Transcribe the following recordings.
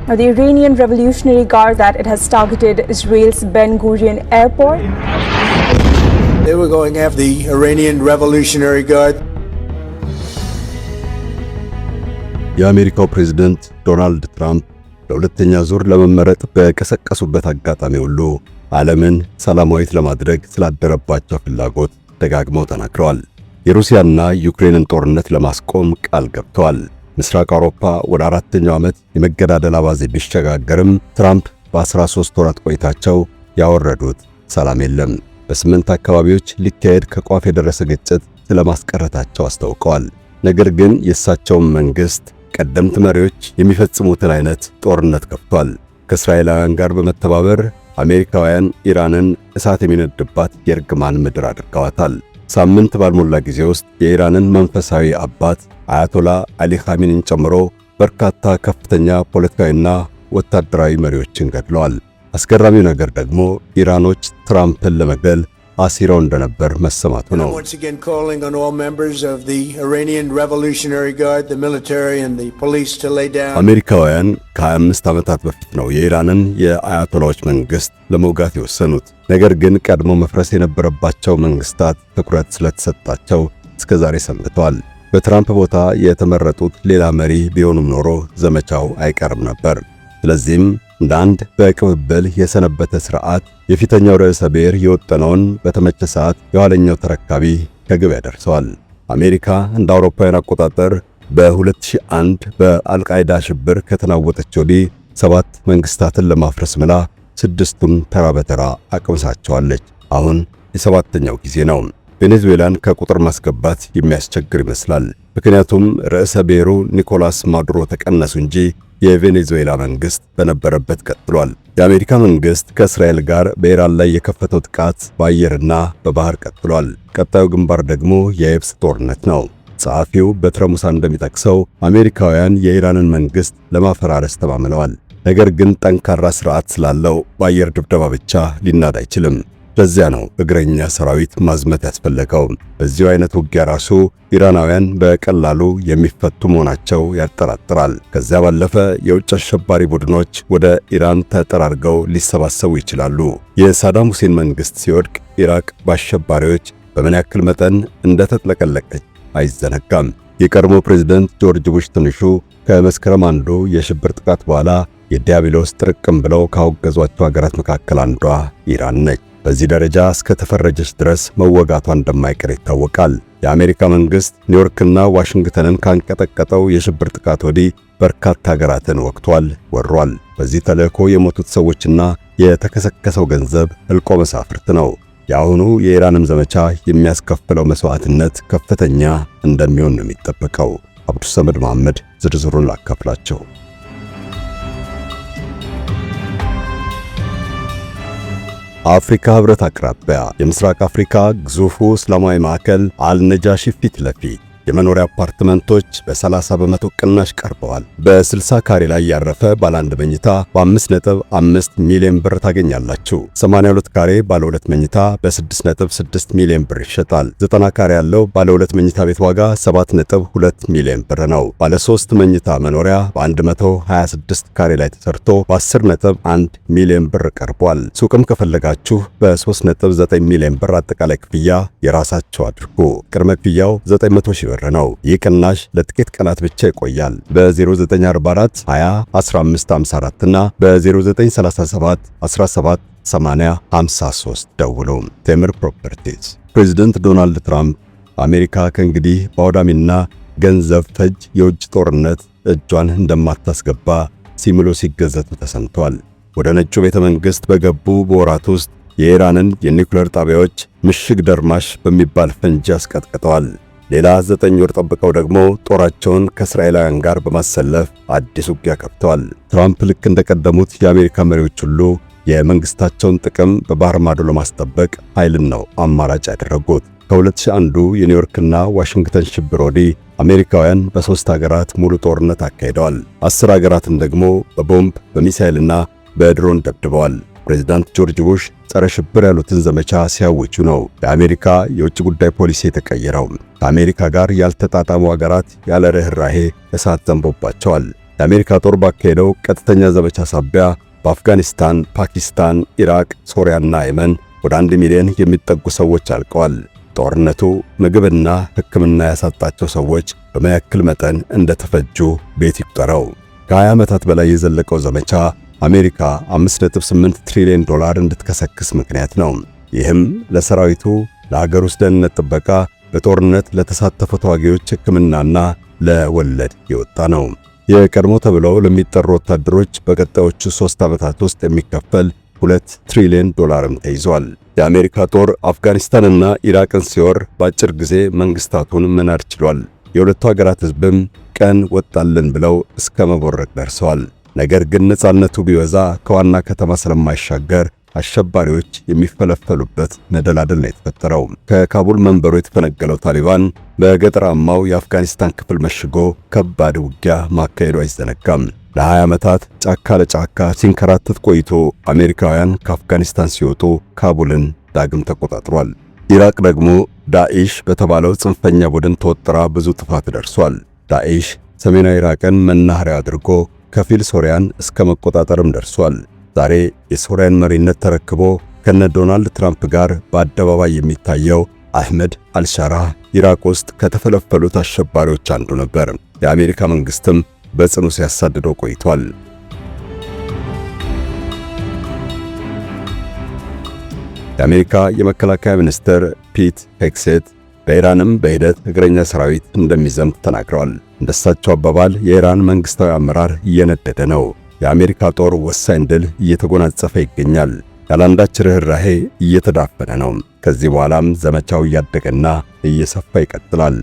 Now, the Iranian Revolutionary Guard that it has targeted Israel's Ben Gurion airport. They were going after the Iranian Revolutionary Guard. የአሜሪካው ፕሬዝዳንት ዶናልድ ትራምፕ ለሁለተኛ ዙር ለመመረጥ በቀሰቀሱበት አጋጣሚ ሁሉ ዓለምን ሰላማዊት ለማድረግ ስላደረባቸው ፍላጎት ደጋግመው ተናግረዋል። የሩሲያና ዩክሬንን ጦርነት ለማስቆም ቃል ገብተዋል። ምስራቅ አውሮፓ ወደ አራተኛው ዓመት የመገዳደል አባዜ ቢሸጋገርም ትራምፕ በ13 ወራት ቆይታቸው ያወረዱት ሰላም የለም። በ8 አካባቢዎች ሊካሄድ ከቋፍ የደረሰ ግጭት ስለማስቀረታቸው አስታውቀዋል። ነገር ግን የእሳቸውን መንግሥት ቀደምት መሪዎች የሚፈጽሙትን አይነት ጦርነት ከፍቷል። ከእስራኤላውያን ጋር በመተባበር አሜሪካውያን ኢራንን እሳት የሚነድባት የእርግማን ምድር አድርገዋታል። ሳምንት ባልሞላ ጊዜ ውስጥ የኢራንን መንፈሳዊ አባት አያቶላ አሊ ኻሜኒን ጨምሮ በርካታ ከፍተኛ ፖለቲካዊና ወታደራዊ መሪዎችን ገድለዋል። አስገራሚው ነገር ደግሞ ኢራኖች ትራምፕን ለመግደል አሲረው እንደነበር መሰማቱ ነው። አሜሪካውያን ከ25 ዓመታት በፊት ነው የኢራንን የአያቶላዎች መንግሥት ለመውጋት የወሰኑት። ነገር ግን ቀድሞ መፍረስ የነበረባቸው መንግሥታት ትኩረት ስለተሰጣቸው እስከ ዛሬ ሰንብተዋል። በትራምፕ ቦታ የተመረጡት ሌላ መሪ ቢሆኑም ኖሮ ዘመቻው አይቀርም ነበር። ስለዚህም እንደ አንድ በቅብብል የሰነበተ ሥርዓት የፊተኛው ርዕሰ ብሔር የወጠነውን በተመቸ ሰዓት የኋለኛው ተረካቢ ከግብ ያደርሰዋል። አሜሪካ እንደ አውሮፓውያን አቆጣጠር በ2001 በአልቃይዳ ሽብር ከተናወጠች ወዲህ 7 መንግስታትን ለማፍረስ ምላ 6ቱን ተራ በተራ አቅምሳቸዋለች። አሁን የሰባተኛው ጊዜ ነው። ቬኔዙዌላን ከቁጥር ማስገባት የሚያስቸግር ይመስላል። ምክንያቱም ርዕሰ ብሔሩ ኒኮላስ ማዱሮ ተቀነሱ እንጂ የቬኔዙዌላ መንግስት በነበረበት ቀጥሏል። የአሜሪካ መንግስት ከእስራኤል ጋር በኢራን ላይ የከፈተው ጥቃት በአየርና በባህር ቀጥሏል። ቀጣዩ ግንባር ደግሞ የየብስ ጦርነት ነው። ጸሐፊው በትረ ሙሳ እንደሚጠቅሰው አሜሪካውያን የኢራንን መንግስት ለማፈራረስ ተማምለዋል። ነገር ግን ጠንካራ ስርዓት ስላለው በአየር ድብደባ ብቻ ሊናድ አይችልም። ለዚያ ነው እግረኛ ሰራዊት ማዝመት ያስፈለገው። በዚሁ አይነት ውጊያ ራሱ ኢራናውያን በቀላሉ የሚፈቱ መሆናቸው ያጠራጥራል። ከዚያ ባለፈ የውጭ አሸባሪ ቡድኖች ወደ ኢራን ተጠራርገው ሊሰባሰቡ ይችላሉ። የሳዳም ሁሴን መንግስት ሲወድቅ ኢራቅ በአሸባሪዎች በምን ያክል መጠን እንደተጥለቀለቀች አይዘነጋም። የቀድሞ ፕሬዝዳንት ጆርጅ ቡሽ ትንሹ ከመስከረም አንዱ የሽብር ጥቃት በኋላ የዲያብሎስ ጥርቅም ብለው ካወገዟቸው ሀገራት መካከል አንዷ ኢራን ነች። በዚህ ደረጃ እስከ ተፈረጀች ድረስ መወጋቷ እንደማይቀር ይታወቃል። የአሜሪካ መንግስት ኒውዮርክና ዋሽንግተንን ካንቀጠቀጠው የሽብር ጥቃት ወዲህ በርካታ ሀገራትን ወግቷል፣ ወሯል። በዚህ ተልእኮ የሞቱት ሰዎችና የተከሰከሰው ገንዘብ እልቆ መሳፍርት ነው። የአሁኑ የኢራንም ዘመቻ የሚያስከፍለው መስዋዕትነት ከፍተኛ እንደሚሆን ነው የሚጠበቀው። አብዱሰመድ መሐመድ ዝርዝሩን ላካፍላቸው። አፍሪካ ህብረት አቅራቢያ የምስራቅ አፍሪካ ግዙፉ እስላማዊ ማዕከል አልነጃሺ ፊት ለፊት የመኖሪያ አፓርትመንቶች በ30 በመቶ ቅናሽ ቀርበዋል። በ60 ካሬ ላይ ያረፈ ባለ 1 መኝታ በ5.5 ሚሊዮን ብር ታገኛላችሁ። 82 ካሬ ባለ 2 መኝታ በ6.6 ሚሊዮን ብር ይሸጣል። 90 ካሬ ያለው ባለ 2 መኝታ ቤት ዋጋ 7.2 ሚሊዮን ብር ነው። ባለ 3 መኝታ መኖሪያ በ126 ካሬ ላይ ተሰርቶ በ10.1 ሚሊዮን ብር ቀርቧል። ሱቅም ከፈለጋችሁ በ3.9 ሚሊዮን ብር አጠቃላይ ክፍያ የራሳችሁ አድርጉ። ቅድመ ክፍያው 900 ሺህ ብር ነው። ይህ ቅናሽ ለጥቂት ቀናት ብቻ ይቆያል። በ0944 20 1554 እና በ0937 17 80 53 ደውሉ። ቴምር ፕሮፐርቲስ። ፕሬዝዳንት ዶናልድ ትራምፕ አሜሪካ ከእንግዲህ በአውዳሚና ገንዘብ ፈጅ የውጭ ጦርነት እጇን እንደማታስገባ ሲምሉ ሲገዘቱ ተሰምቷል። ወደ ነጩ ቤተ መንግሥት በገቡ በወራት ውስጥ የኢራንን የኒውክሌር ጣቢያዎች ምሽግ ደርማሽ በሚባል ፈንጂ አስቀጥቅጠዋል። ሌላ 9 ወር ጠብቀው ደግሞ ጦራቸውን ከእስራኤላውያን ጋር በማሰለፍ አዲስ ውጊያ ከፍተዋል። ትራምፕ ልክ እንደቀደሙት የአሜሪካ መሪዎች ሁሉ የመንግስታቸውን ጥቅም በባህር ማዶ ለማስጠበቅ ኃይልን ነው አማራጭ ያደረጉት። ከ2001 የኒውዮርክና ዋሽንግተን ሽብር ወዲህ አሜሪካውያን በ3 ሀገራት ሙሉ ጦርነት አካሂደዋል። 10 ሀገራትን ደግሞ በቦምብ በሚሳኤልና በድሮን ደብድበዋል። ፕሬዝዳንት ጆርጅ ቡሽ ጸረ ሽብር ያሉትን ዘመቻ ሲያውጁ ነው የአሜሪካ የውጭ ጉዳይ ፖሊሲ የተቀየረው። ከአሜሪካ ጋር ያልተጣጣሙ ሀገራት ያለ ርህራሄ እሳት ዘንቦባቸዋል። የአሜሪካ ጦር ባካሄደው ቀጥተኛ ዘመቻ ሳቢያ በአፍጋኒስታን፣ ፓኪስታን፣ ኢራቅ፣ ሶሪያና የመን ወደ 1 ሚሊዮን የሚጠጉ ሰዎች አልቀዋል። ጦርነቱ ምግብና ሕክምና ያሳጣቸው ሰዎች በምን ያክል መጠን እንደተፈጁ ቤት ይቁጠረው። ከ20 ዓመታት በላይ የዘለቀው ዘመቻ አሜሪካ 5.8 ትሪሊዮን ዶላር እንድትከሰክስ ምክንያት ነው። ይህም ለሰራዊቱ፣ ለሀገር ውስጥ ደህንነት ጥበቃ፣ በጦርነት ለተሳተፉ ተዋጊዎች ሕክምናና ለወለድ የወጣ ነው። የቀድሞ ተብለው ለሚጠሩ ወታደሮች በቀጣዮቹ 3 ዓመታት ውስጥ የሚከፈል 2 ትሪሊዮን ዶላርም ተይዟል። የአሜሪካ ጦር አፍጋኒስታንና ኢራቅን ሲወር በአጭር ጊዜ መንግስታቱን መናድ ችሏል። የሁለቱ ሀገራት ህዝብም ቀን ወጣልን ብለው እስከ መቦረቅ ደርሰዋል። ነገር ግን ነጻነቱ ቢበዛ ከዋና ከተማ ስለማይሻገር አሸባሪዎች የሚፈለፈሉበት መደላደል ነው የተፈጠረው። ከካቡል መንበሩ የተፈነገለው ታሊባን በገጠራማው የአፍጋኒስታን ክፍል መሽጎ ከባድ ውጊያ ማካሄዱ አይዘነጋም። ለ20 ዓመታት ጫካ ለጫካ ሲንከራተት ቆይቶ አሜሪካውያን ከአፍጋኒስታን ሲወጡ ካቡልን ዳግም ተቆጣጥሯል። ኢራቅ ደግሞ ዳኢሽ በተባለው ጽንፈኛ ቡድን ተወጥራ ብዙ ጥፋት ደርሷል። ዳኢሽ ሰሜናዊ ኢራቅን መናኸሪያ አድርጎ ከፊል ሶሪያን እስከ መቆጣጠርም ደርሷል። ዛሬ የሶሪያን መሪነት ተረክቦ ከነ ዶናልድ ትራምፕ ጋር በአደባባይ የሚታየው አህመድ አልሻራህ ኢራቅ ውስጥ ከተፈለፈሉት አሸባሪዎች አንዱ ነበር። የአሜሪካ መንግስትም በጽኑ ሲያሳድደው ቆይቷል። የአሜሪካ የመከላከያ ሚኒስትር ፒት ሄግሴት በኢራንም በሂደት እግረኛ ሰራዊት እንደሚዘምት ተናግረዋል። እንደሳቸው አባባል የኢራን መንግስታዊ አመራር እየነደደ ነው። የአሜሪካ ጦር ወሳኝ ድል እየተጎናጸፈ ይገኛል። ያላንዳች ርህራሄ እየተዳፈነ ነው። ከዚህ በኋላም ዘመቻው እያደገና እየሰፋ ይቀጥላል።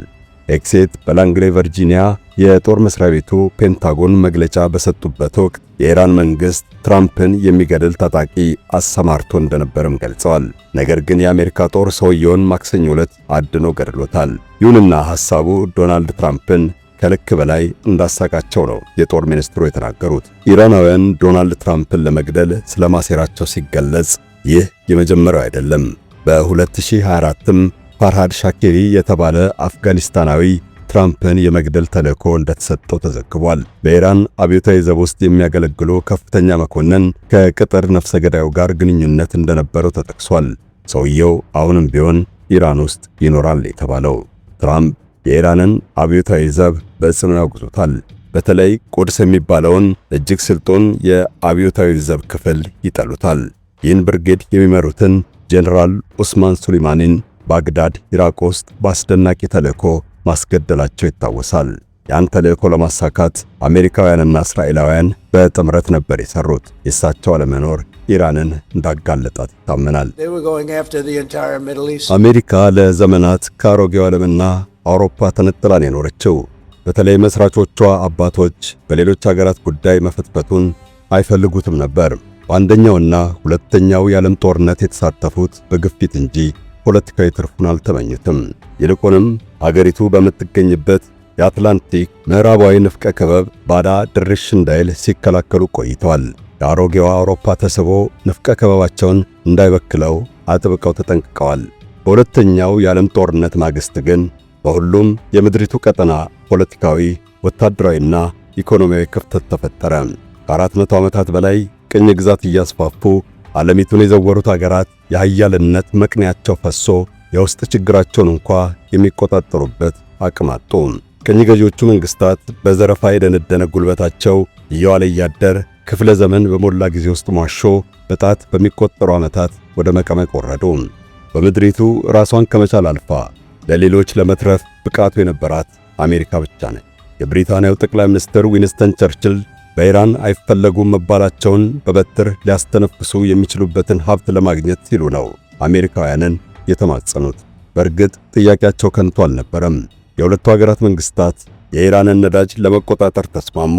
ሄግሴት በላንግሌ ቨርጂኒያ የጦር መስሪያ ቤቱ ፔንታጎን መግለጫ በሰጡበት ወቅት የኢራን መንግስት ትራምፕን የሚገድል ታጣቂ አሰማርቶ እንደነበርም ገልጸዋል። ነገር ግን የአሜሪካ ጦር ሰውየውን ማክሰኞ ዕለት አድኖ ገድሎታል። ይሁንና ሐሳቡ ዶናልድ ትራምፕን ከልክ በላይ እንዳሳቃቸው ነው የጦር ሚኒስትሩ የተናገሩት። ኢራናውያን ዶናልድ ትራምፕን ለመግደል ስለማሴራቸው ሲገለጽ ይህ የመጀመሪያው አይደለም። በ2024ም ፋርሃድ ሻኪሪ የተባለ አፍጋኒስታናዊ ትራምፕን የመግደል ተልዕኮ እንደተሰጠው ተዘግቧል። በኢራን አብዮታዊ ዘብ ውስጥ የሚያገለግሉ ከፍተኛ መኮንን ከቅጥር ነፍሰ ገዳዩ ጋር ግንኙነት እንደነበረው ተጠቅሷል። ሰውየው አሁንም ቢሆን ኢራን ውስጥ ይኖራል የተባለው ትራምፕ የኢራንን አብዮታዊ ዘብ በጽኑ ያወግዙታል። በተለይ ቁድስ የሚባለውን እጅግ ስልጡን የአብዮታዊ ዘብ ክፍል ይጠሉታል። ይህን ብርጌድ የሚመሩትን ጄኔራል ኡስማን ሱሊማኒን ባግዳድ ኢራቅ ውስጥ በአስደናቂ ተልዕኮ ማስገደላቸው ይታወሳል። ያን ተልዕኮ ለማሳካት አሜሪካውያንና እስራኤላውያን በጥምረት ነበር የሰሩት። የእሳቸው አለመኖር ኢራንን እንዳጋለጣት ይታመናል። አሜሪካ ለዘመናት ከአሮጌው ዓለምና አውሮፓ ተነጥላን የኖረችው። በተለይ መስራቾቿ አባቶች በሌሎች ሀገራት ጉዳይ መፈትፈቱን አይፈልጉትም ነበር። በአንደኛውና ሁለተኛው የዓለም ጦርነት የተሳተፉት በግፊት እንጂ ፖለቲካዊ ትርፉን አልተመኙትም። ይልቁንም አገሪቱ በምትገኝበት የአትላንቲክ ምዕራባዊ ንፍቀ ክበብ ባዳ ድርሽ እንዳይል ሲከላከሉ ቆይተዋል። የአሮጌዋ አውሮፓ ተስቦ ንፍቀ ክበባቸውን እንዳይበክለው አጥብቀው ተጠንቅቀዋል። በሁለተኛው የዓለም ጦርነት ማግስት ግን በሁሉም የምድሪቱ ቀጠና ፖለቲካዊ፣ ወታደራዊና ኢኮኖሚያዊ ክፍተት ተፈጠረ። ከ400 ዓመታት በላይ ቅኝ ግዛት እያስፋፉ ዓለሚቱን የዘወሩት አገራት የኃያልነት መቅኔያቸው ፈሶ የውስጥ ችግራቸውን እንኳ የሚቆጣጠሩበት አቅም አጡ። ቅኝ ገዢዎቹ መንግስታት በዘረፋ የደነደነ ጉልበታቸው እየዋለ እያደር ክፍለ ዘመን በሞላ ጊዜ ውስጥ ሟሾ በጣት በሚቆጠሩ ዓመታት ወደ መቀመቅ ወረዱ። በምድሪቱ ራሷን ከመቻል አልፋ ለሌሎች ለመትረፍ ብቃቱ የነበራት አሜሪካ ብቻ ነች። የብሪታንያው ጠቅላይ ሚኒስትር ዊንስተን ቸርችል በኢራን አይፈለጉም መባላቸውን በበትር ሊያስተነፍሱ የሚችሉበትን ሀብት ለማግኘት ሲሉ ነው አሜሪካውያንን የተማጸኑት። በእርግጥ ጥያቄያቸው ከንቱ አልነበረም። የሁለቱ ሀገራት መንግስታት የኢራንን ነዳጅ ለመቆጣጠር ተስማሙ።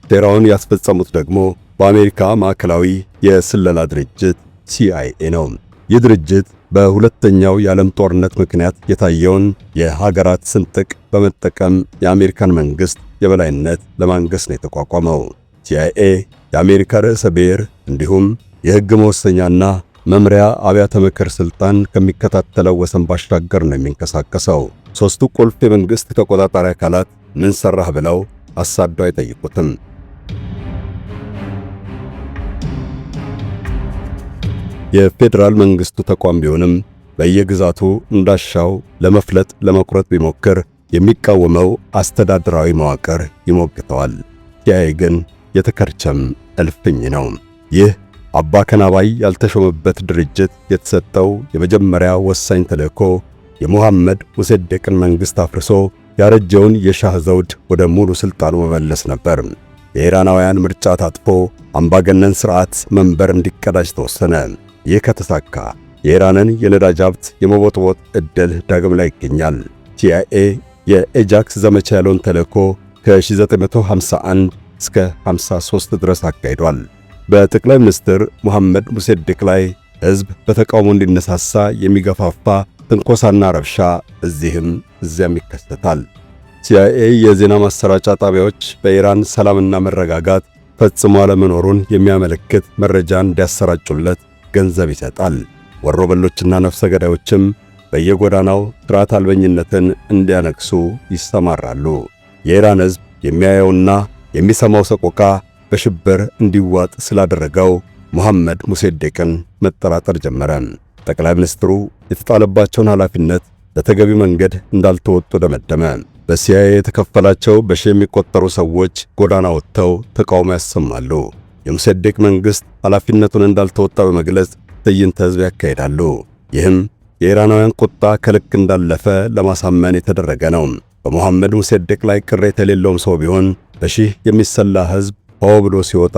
ሴራውን ያስፈጸሙት ደግሞ በአሜሪካ ማዕከላዊ የስለላ ድርጅት CIA ነው። ይህ ድርጅት በሁለተኛው የዓለም ጦርነት ምክንያት የታየውን የሀገራት ስንጥቅ በመጠቀም የአሜሪካን መንግስት የበላይነት ለማንገስ ነው የተቋቋመው። CIA የአሜሪካ ርዕሰ ብሔር እንዲሁም የሕግ መወሰኛና መምሪያ አብያተ ምክር ስልጣን ከሚከታተለው ወሰን ባሻገር ነው የሚንቀሳቀሰው። ሦስቱ ቁልፍ የመንግስት ተቆጣጣሪ አካላት ምን ሰራህ ብለው አሳደው አይጠይቁትም። የፌዴራል መንግስቱ ተቋም ቢሆንም በየግዛቱ እንዳሻው ለመፍለጥ ለመቁረጥ ቢሞክር የሚቃወመው አስተዳደራዊ መዋቅር ይሞግተዋል። ሲአይኤ ግን የተከርቸም እልፍኝ ነው። ይህ አባ ከናባይ ያልተሾመበት ድርጅት የተሰጠው የመጀመሪያ ወሳኝ ተልእኮ የሙሐመድ ሙሰደቅን መንግስት አፍርሶ ያረጀውን የሻህ ዘውድ ወደ ሙሉ ስልጣኑ መመለስ ነበር። የኢራናውያን ምርጫ ታጥፎ አምባገነን ሥርዓት መንበር እንዲቀዳጅ ተወሰነ። ይህ ከተሳካ የኢራንን የነዳጅ ሀብት የመቦጥቦጥ ዕድል ዳግም ላይ ይገኛል። ሲአይኤ የኤጃክስ ዘመቻ ያለውን ተልእኮ ከ1951 እስከ 53 ድረስ አካሂዷል። በጠቅላይ ሚኒስትር ሙሐመድ ሙሰደቅ ላይ ሕዝብ በተቃውሞ እንዲነሳሳ የሚገፋፋ ትንኮሳና ረብሻ እዚህም እዚያም ይከሰታል። ሲአይኤ የዜና ማሰራጫ ጣቢያዎች በኢራን ሰላምና መረጋጋት ፈጽሞ አለመኖሩን የሚያመለክት መረጃ እንዲያሰራጩለት ገንዘብ ይሰጣል። ወሮበሎችና ነፍሰ ገዳዮችም በየጎዳናው ሥርዓት አልበኝነትን እንዲያነግሱ ይሰማራሉ። የኢራን ሕዝብ የሚያየውና የሚሰማው ሰቆቃ በሽብር እንዲዋጥ ስላደረገው ሙሐመድ ሙሰደቅን መጠራጠር ጀመረ። ጠቅላይ ሚኒስትሩ የተጣለባቸውን ኃላፊነት በተገቢ መንገድ እንዳልተወጡ ደመደመ። በሲአይኤ የተከፈላቸው በሺህ የሚቆጠሩ ሰዎች ጎዳና ወጥተው ተቃውሞ ያሰማሉ። የሙሰደቅ መንግሥት ኃላፊነቱን እንዳልተወጣ በመግለጽ ትዕይንተ ሕዝብ ያካሂዳሉ። ይህም የኢራናውያን ቁጣ ከልክ እንዳለፈ ለማሳመን የተደረገ ነው። በሙሐመድ ሙሰደቅ ላይ ቅሬታ የሌለውም ሰው ቢሆን በሺህ የሚሰላ ሕዝብ ሆ ብሎ ሲወጣ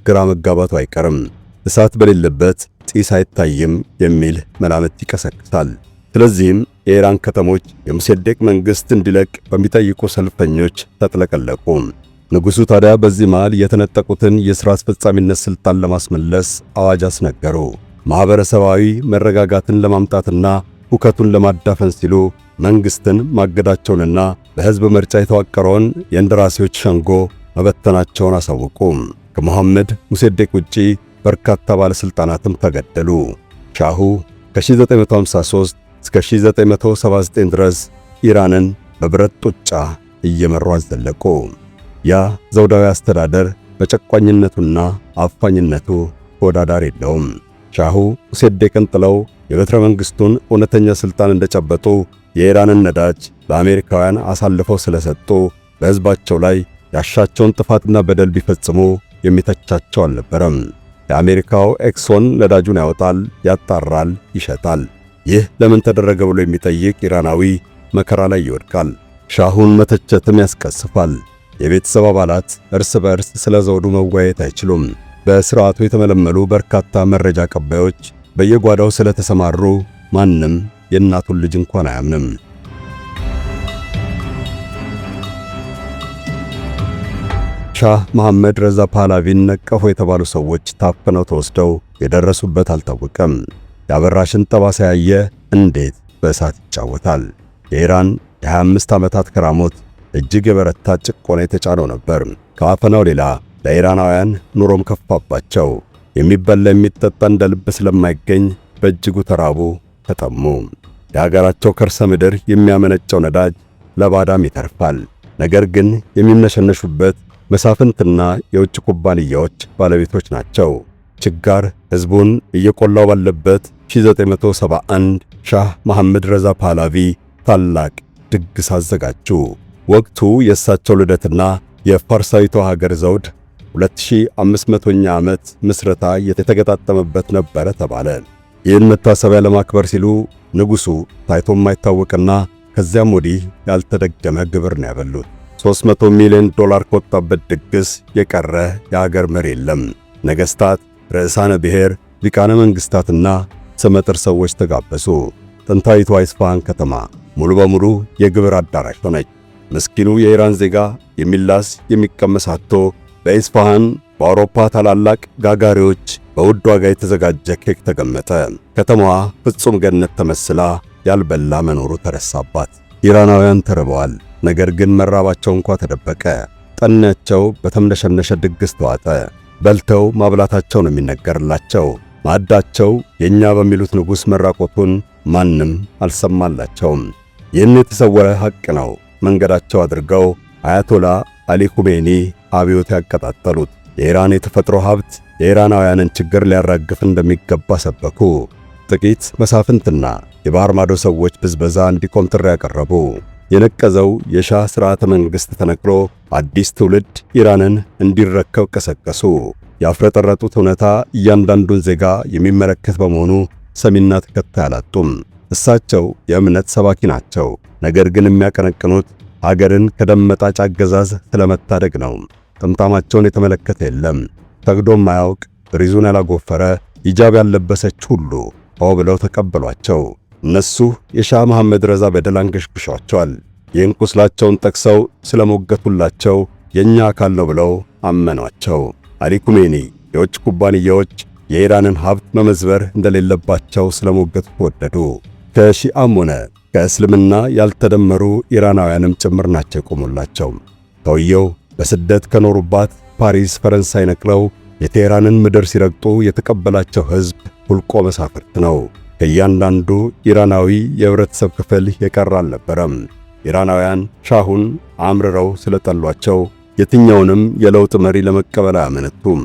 ግራ መጋባቱ አይቀርም። እሳት በሌለበት ጢስ አይታይም የሚል መላምት ይቀሰቅሳል። ስለዚህም የኢራን ከተሞች የሙሰደቅ መንግሥት እንዲለቅ በሚጠይቁ ሰልፈኞች ተጥለቀለቁ። ንጉሡ ታዲያ በዚህ መሃል የተነጠቁትን የሥራ አስፈጻሚነት ሥልጣን ለማስመለስ አዋጅ አስነገሩ። ማኅበረሰባዊ መረጋጋትን ለማምጣትና ሁከቱን ለማዳፈን ሲሉ መንግሥትን ማገዳቸውንና በሕዝብ ምርጫ የተዋቀረውን የእንደራሴዎች ሸንጎ መበተናቸውን አሳወቁ። ከሙሐመድ ሙሰደቅ ውጪ በርካታ ባለሥልጣናትም ተገደሉ። ሻሁ ከ1953 እስከ 1979 ድረስ ኢራንን በብረት ጡጫ እየመሩ አዘለቁ። ያ ዘውዳዊ አስተዳደር በጨቋኝነቱና አፋኝነቱ ተወዳዳሪ የለውም። ሻሁ ሙሰደቅን ጥለው የበትረ መንግሥቱን እውነተኛ ሥልጣን እንደጨበጡ የኢራንን ነዳጅ ለአሜሪካውያን አሳልፈው ስለሰጡ በሕዝባቸው ላይ ያሻቸውን ጥፋትና በደል ቢፈጽሙ የሚተቻቸው አልነበረም። የአሜሪካው ኤክሶን ነዳጁን ያወጣል፣ ያጣራል፣ ይሸጣል። ይህ ለምን ተደረገ ብሎ የሚጠይቅ ኢራናዊ መከራ ላይ ይወድቃል። ሻሁን መተቸትም ያስቀስፋል። የቤተሰብ አባላት እርስ በእርስ ስለ ዘውዱ መወያየት አይችሉም። በሥርዓቱ የተመለመሉ በርካታ መረጃ ቀባዮች በየጓዳው ስለተሰማሩ ማንም የእናቱን ልጅ እንኳን አያምንም። ሻህ መሐመድ ረዛ ፓህላቪን ነቀፉ የተባሉ ሰዎች ታፍነው ተወስደው የደረሱበት አልታወቀም። የአበራሽን ጠባሳ ያየ እንዴት በእሳት ይጫወታል? የኢራን የ25 ዓመታት ከራሞት እጅግ የበረታ ጭቆና የተጫነው ነበር። ከአፈናው ሌላ ለኢራናውያን ኑሮም ከፋባቸው። የሚበላ የሚጠጣ እንደ ልብ ስለማይገኝ በእጅጉ ተራቡ፣ ተጠሙ። የሀገራቸው ከርሰ ምድር የሚያመነጨው ነዳጅ ለባዳም ይተርፋል። ነገር ግን የሚነሸነሹበት መሳፍንትና የውጭ ኩባንያዎች ባለቤቶች ናቸው። ችጋር ሕዝቡን እየቆላው ባለበት 1971 ሻህ መሐመድ ረዛ ፓህላቪ ታላቅ ድግስ አዘጋጁ። ወቅቱ የእሳቸው ልደትና የፋርሳዊቷ ሀገር ዘውድ 2500ኛ ዓመት ምስረታ የተገጣጠመበት ነበረ ተባለ። ይህን መታሰቢያ ለማክበር ሲሉ ንጉሡ ታይቶ የማይታወቅና ከዚያም ወዲህ ያልተደገመ ግብር ነው ያበሉት። $300 ሚሊዮን ከወጣበት ድግስ የቀረ የሀገር መሪ የለም። ነገሥታት፣ ርዕሳነ ብሔር፣ ሊቃነ መንግሥታትና ስመጥር ሰዎች ተጋበዙ። ጥንታዊቷ ኢስፋሃን ከተማ ሙሉ በሙሉ የግብር አዳራሽ ሆነች። ምስኪኑ የኢራን ዜጋ የሚላስ የሚቀመስ አጥቶ በኢስፋሃን በአውሮፓ ታላላቅ ጋጋሪዎች በውድ ዋጋ የተዘጋጀ ኬክ ተገመጠ። ከተማዋ ፍጹም ገነት ተመስላ ያልበላ መኖሩ ተረሳባት። ኢራናውያን ተርበዋል። ነገር ግን መራባቸው እንኳ ተደበቀ። ጠናቸው በተምነሸነሸ ድግስ ተዋጠ። በልተው ማብላታቸው ነው የሚነገርላቸው። ማዕዳቸው የኛ በሚሉት ንጉሥ መራቆቱን ማንም አልሰማላቸውም። ይህን የተሰወረ ሐቅ ነው መንገዳቸው አድርገው አያቶላ አሊ ኹሜኒ አብዮት ያቀጣጠሉት። የኢራን የተፈጥሮ ሀብት የኢራናውያንን ችግር ሊያራግፍ እንደሚገባ ሰበኩ። ጥቂት መሳፍንትና የባህር ማዶ ሰዎች ብዝበዛ እንዲቆም ጥሪ ያቀረቡ። የነቀዘው የሻህ ሥርዓተ መንግሥት ተነቅሎ አዲስ ትውልድ ኢራንን እንዲረከብ ቀሰቀሱ። ያፍረጠረጡት እውነታ እያንዳንዱን ዜጋ የሚመለከት በመሆኑ ሰሚና ተከታይ አላጡም። እሳቸው የእምነት ሰባኪ ናቸው። ነገር ግን የሚያቀነቅኑት ሀገርን ከደም መጣጭ አገዛዝ ስለመታደግ ነው። ጥምጣማቸውን የተመለከተ የለም። ሰግዶም ማያውቅ ሪዙን ያላጎፈረ ሂጃብ ያለበሰች ሁሉ ሆ ብለው ተቀበሏቸው። እነሱ የሻህ መሐመድ ረዛ በደል አንገሽግሿቸዋል። ይህን ቁስላቸውን ጠቅሰው ስለሞገቱላቸው የኛ አካል ነው ብለው አመኗቸው። አሊ ኩሜኒ የውጭ ኩባንያዎች የኢራንን ሀብት መመዝበር እንደሌለባቸው ስለሞገቱት ወደዱ። ከሺአም ሆነ ከእስልምና ያልተደመሩ ኢራናውያንም ጭምር ናቸው የቆሙላቸው። ሰውየው በስደት ከኖሩባት ፓሪስ ፈረንሳይ ነቅለው የቴህራንን ምድር ሲረግጡ የተቀበላቸው ሕዝብ ሁልቆ መሳፍርት ነው። ከእያንዳንዱ ኢራናዊ የህብረተሰብ ክፍል የቀረ አልነበረም። ኢራናውያን ሻሁን አምርረው ስለጠሏቸው የትኛውንም የለውጥ መሪ ለመቀበል አያመነቱም።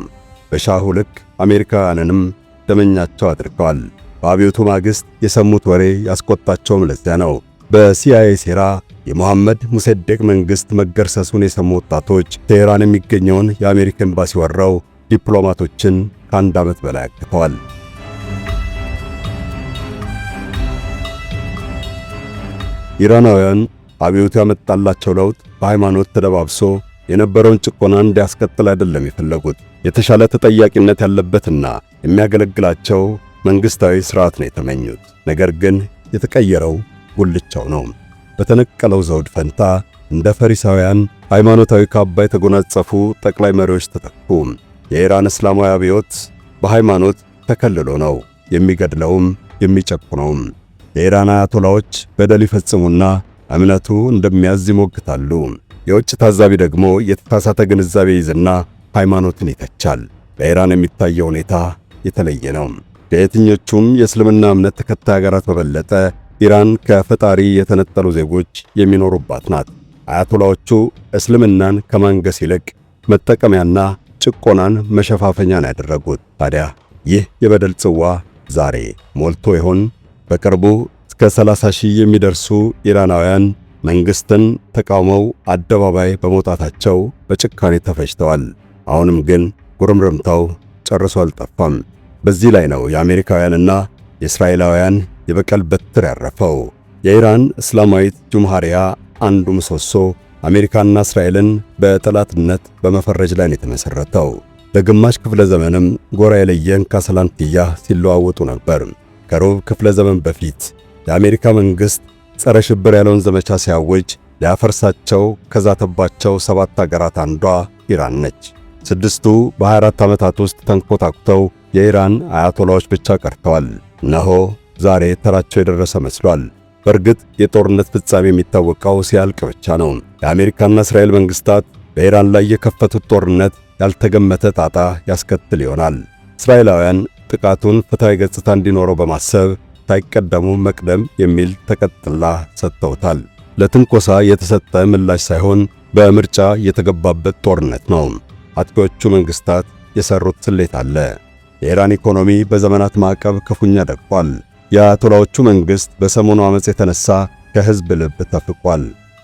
በሻሁ ልክ አሜሪካውያንንም ደመኛቸው አድርገዋል። በአብዮቱ ማግስት የሰሙት ወሬ ያስቆጣቸውም ለዚያ ነው። በሲአይኤ ሴራ የሙሐመድ ሙሰዴቅ መንግሥት መገርሰሱን የሰሙ ወጣቶች ቴህራን የሚገኘውን የአሜሪካ ኤምባሲ ወረው ዲፕሎማቶችን ከአንድ ዓመት በላይ አግተዋል። ኢራናውያን አብዮቱ ያመጣላቸው ለውጥ በሃይማኖት ተደባብሶ የነበረውን ጭቆና እንዲያስቀጥል አይደለም የፈለጉት። የተሻለ ተጠያቂነት ያለበትና የሚያገለግላቸው መንግስታዊ ሥርዓት ነው የተመኙት። ነገር ግን የተቀየረው ጉልቻው ነው። በተነቀለው ዘውድ ፈንታ እንደ ፈሪሳውያን ሃይማኖታዊ ካባ የተጎናጸፉ ጠቅላይ መሪዎች ተተኩ። የኢራን እስላማዊ አብዮት በሃይማኖት ተከልሎ ነው የሚገድለውም የሚጨቁነውም። የኢራን አያቶላዎች በደል ይፈጽሙና እምነቱ እንደሚያዝ ይሞግታሉ። የውጭ ታዛቢ ደግሞ የተሳሳተ ግንዛቤ ይዝና ሃይማኖትን ይተቻል። በኢራን የሚታየው ሁኔታ የተለየ ነው። ከየትኞቹም የእስልምና እምነት ተከታይ ሀገራት በበለጠ ኢራን ከፈጣሪ የተነጠሉ ዜጎች የሚኖሩባት ናት። አያቶላዎቹ እስልምናን ከማንገስ ይልቅ መጠቀሚያና ጭቆናን መሸፋፈኛን ያደረጉት። ታዲያ ይህ የበደል ጽዋ ዛሬ ሞልቶ ይሆን? በቅርቡ እስከ 30 ሺህ የሚደርሱ ኢራናውያን መንግስትን ተቃውመው አደባባይ በመውጣታቸው በጭካኔ ተፈጅተዋል። አሁንም ግን ጉርምርምታው ጨርሶ አልጠፋም። በዚህ ላይ ነው የአሜሪካውያንና የእስራኤላውያን የበቀል በትር ያረፈው። የኢራን እስላማዊት ጁምሃሪያ አንዱ ምሰሶ አሜሪካና እስራኤልን በጠላትነት በመፈረጅ ላይ ነው የተመሰረተው። ለግማሽ ክፍለ ዘመንም ጎራ የለየን ካሰላንትያ ሲለዋወጡ ነበር። ከሩብ ክፍለ ዘመን በፊት የአሜሪካ መንግስት ጸረ ሽብር ያለውን ዘመቻ ሲያውጅ ሊያፈርሳቸው ከዛተባቸው 7 ሀገራት አንዷ ኢራን ነች። 6ቱ በ24 ዓመታት ውስጥ ተንኮታኩተው የኢራን አያቶላዎች ብቻ ቀርተዋል። እነሆ ዛሬ ተራቸው የደረሰ መስሏል። በእርግጥ የጦርነት ፍጻሜ የሚታወቀው ሲያልቅ ብቻ ነው። የአሜሪካና እስራኤል መንግስታት በኢራን ላይ የከፈቱት ጦርነት ያልተገመተ ጣጣ ያስከትል ይሆናል። እስራኤላውያን ጥቃቱን ፍትሃዊ ገጽታ እንዲኖረው በማሰብ ሳይቀደሙ መቅደም የሚል ተቀጥላ ሰጥተውታል። ለትንኮሳ የተሰጠ ምላሽ ሳይሆን በምርጫ የተገባበት ጦርነት ነው። አጥቂዎቹ መንግስታት የሰሩት ስሌት አለ። የኢራን ኢኮኖሚ በዘመናት ማዕቀብ ክፉኛ ደቋል። የአያቶላዎቹ መንግስት በሰሞኑ ዓመፅ የተነሳ ከህዝብ ልብ ተፍቋል።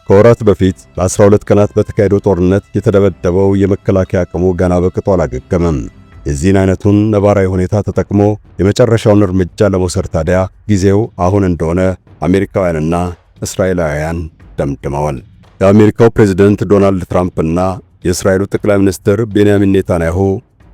ከወራት በፊት ለ12 ቀናት በተካሄደው ጦርነት የተደበደበው የመከላከያ አቅሙ ገና በቅጡ አላገገመም። የዚህን አይነቱን ነባራዊ ሁኔታ ተጠቅሞ የመጨረሻውን እርምጃ ለመውሰድ ታዲያ ጊዜው አሁን እንደሆነ አሜሪካውያንና እስራኤላውያን ደምድመዋል። የአሜሪካው ፕሬዝዳንት ዶናልድ ትራምፕና የእስራኤሉ ጠቅላይ ሚኒስትር ቤንያሚን ኔታንያሁ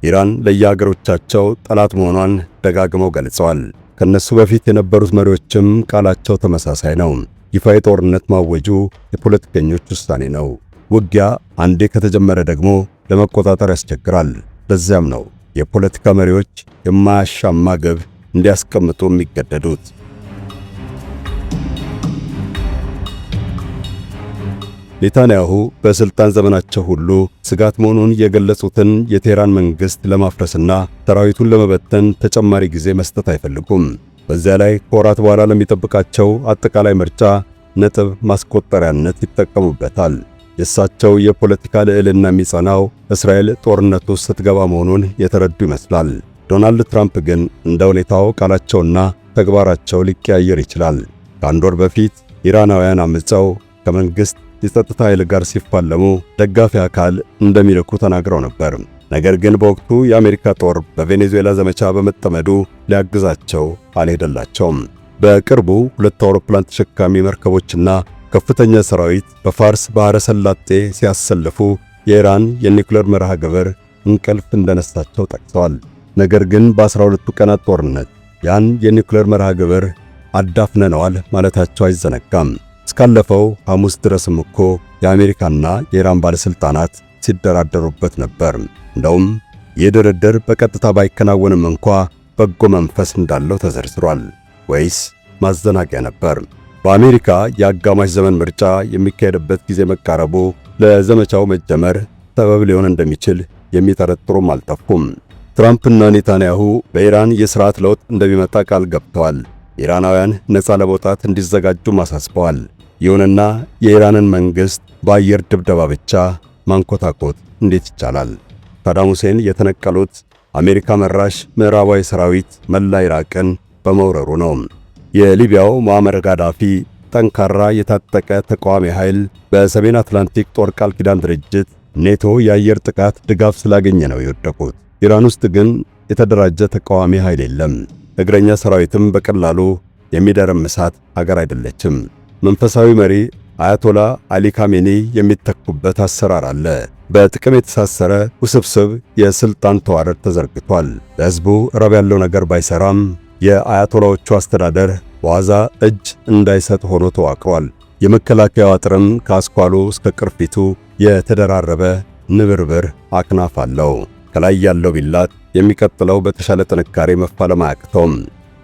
ኢራን ለየሀገሮቻቸው ጠላት መሆኗን ደጋግመው ገልጸዋል። ከነሱ በፊት የነበሩት መሪዎችም ቃላቸው ተመሳሳይ ነው። ይፋዊ ጦርነት ማወጁ የፖለቲከኞች ውሳኔ ነው። ውጊያ አንዴ ከተጀመረ ደግሞ ለመቆጣጠር ያስቸግራል። ለዚያም ነው የፖለቲካ መሪዎች የማያሻማ ግብ እንዲያስቀምጡ የሚገደዱት። ኔታንያሁ በስልጣን ዘመናቸው ሁሉ ስጋት መሆኑን የገለጹትን የቴህራን መንግስት ለማፍረስና ሰራዊቱን ለመበተን ተጨማሪ ጊዜ መስጠት አይፈልጉም። በዚያ ላይ ከወራት በኋላ ለሚጠብቃቸው አጠቃላይ ምርጫ ነጥብ ማስቆጠሪያነት ይጠቀሙበታል። የእሳቸው የፖለቲካ ልዕልና የሚጸናው እስራኤል ጦርነት ውስጥ ስትገባ መሆኑን የተረዱ ይመስላል። ዶናልድ ትራምፕ ግን እንደ ሁኔታው ቃላቸውና ተግባራቸው ሊቀያየር ይችላል። ከአንድ ወር በፊት ኢራናውያን አምፀው ከመንግሥት የጸጥታ ኃይል ጋር ሲፋለሙ ደጋፊ አካል እንደሚልኩ ተናግረው ነበር። ነገር ግን በወቅቱ የአሜሪካ ጦር በቬኔዙዌላ ዘመቻ በመጠመዱ ሊያግዛቸው አልሄደላቸውም። በቅርቡ 2 አውሮፕላን ተሸካሚ መርከቦችና ከፍተኛ ሰራዊት በፋርስ ባሕረ ሰላጤ ሲያሰልፉ የኢራን የኒውክሌር መርሃ ግብር እንቅልፍ እንደነሳቸው ጠቅሰዋል። ነገር ግን በ12ቱ ቀናት ጦርነት ያን የኒውክሌር መርሃ ግብር አዳፍነነዋል ማለታቸው አይዘነጋም። እስካለፈው ሐሙስ ድረስም እኮ የአሜሪካና የኢራን ባለሥልጣናት ሲደራደሩበት ነበር። እንደውም ይህ ድርድር በቀጥታ ባይከናወንም እንኳ በጎ መንፈስ እንዳለው ተዘርዝሯል። ወይስ ማዘናጊያ ነበር? በአሜሪካ የአጋማሽ ዘመን ምርጫ የሚካሄድበት ጊዜ መቃረቡ ለዘመቻው መጀመር ሰበብ ሊሆን እንደሚችል የሚጠረጥሩም አልጠፉም። ትራምፕና ኔታንያሁ በኢራን የሥርዓት ለውጥ እንደሚመጣ ቃል ገብተዋል። ኢራናውያን ነፃ ለመውጣት እንዲዘጋጁም አሳስበዋል። ይሁንና የኢራንን መንግሥት በአየር ድብደባ ብቻ ማንኮታኮት እንዴት ይቻላል? ሳዳም ሁሴን የተነቀሉት አሜሪካ መራሽ ምዕራባዊ ሰራዊት መላ ኢራቅን በመውረሩ ነው። የሊቢያው ሙአመር ጋዳፊ ጠንካራ የታጠቀ ተቃዋሚ ኃይል በሰሜን አትላንቲክ ጦር ቃል ኪዳን ድርጅት ኔቶ የአየር ጥቃት ድጋፍ ስላገኘ ነው የወደቁት። ኢራን ውስጥ ግን የተደራጀ ተቃዋሚ ኃይል የለም። እግረኛ ሰራዊትም በቀላሉ የሚደረምሳት አገር አይደለችም። መንፈሳዊ መሪ አያቶላ አሊ ካሜኒ የሚተኩበት አሰራር አለ። በጥቅም የተሳሰረ ውስብስብ የስልጣን ተዋረድ ተዘርግቷል። ለሕዝቡ ረብ ያለው ነገር ባይሰራም የአያቶላዎቹ አስተዳደር በዋዛ እጅ እንዳይሰጥ ሆኖ ተዋቅሯል። የመከላከያው አጥርም ከአስኳሉ እስከ ቅርፊቱ የተደራረበ ንብርብር አክናፍ አለው። ከላይ ያለው ቢላት የሚቀጥለው በተሻለ ጥንካሬ መፋለም አያቅተውም።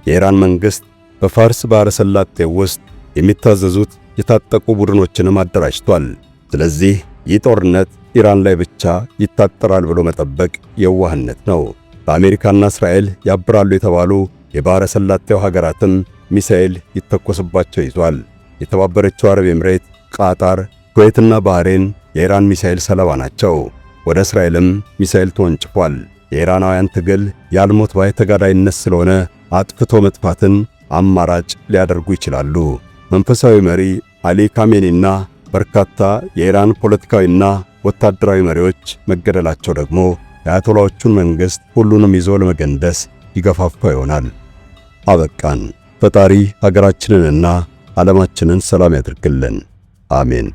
የኢራን መንግሥት በፋርስ ባሕረ ሰላጤ ውስጥ የሚታዘዙት የታጠቁ ቡድኖችንም አደራጅቷል። ስለዚህ ይህ ጦርነት ኢራን ላይ ብቻ ይታጠራል ብሎ መጠበቅ የዋህነት ነው። በአሜሪካና እስራኤል ያብራሉ የተባሉ የባሕረ ሰላጤው ሀገራትም ሚሳኤል ይተኮስባቸው ይዟል። የተባበረችው አረብ ኤምሬት፣ ቃጣር፣ ኩዌትና ባህሬን የኢራን ሚሳኤል ሰለባ ናቸው። ወደ እስራኤልም ሚሳኤል ተወንጭፏል። የኢራናውያን ትግል ያልሞት ባይ ተጋዳይነት ስለሆነ አጥፍቶ መጥፋትን አማራጭ ሊያደርጉ ይችላሉ። መንፈሳዊ መሪ አሊ ካሜኒና በርካታ የኢራን ፖለቲካዊና ወታደራዊ መሪዎች መገደላቸው ደግሞ የአያቶላዎቹን መንግሥት ሁሉንም ይዞ ለመገንደስ ይገፋፋ ይሆናል። አበቃን። ፈጣሪ ሀገራችንንና ዓለማችንን ሰላም ያድርግልን። አሜን።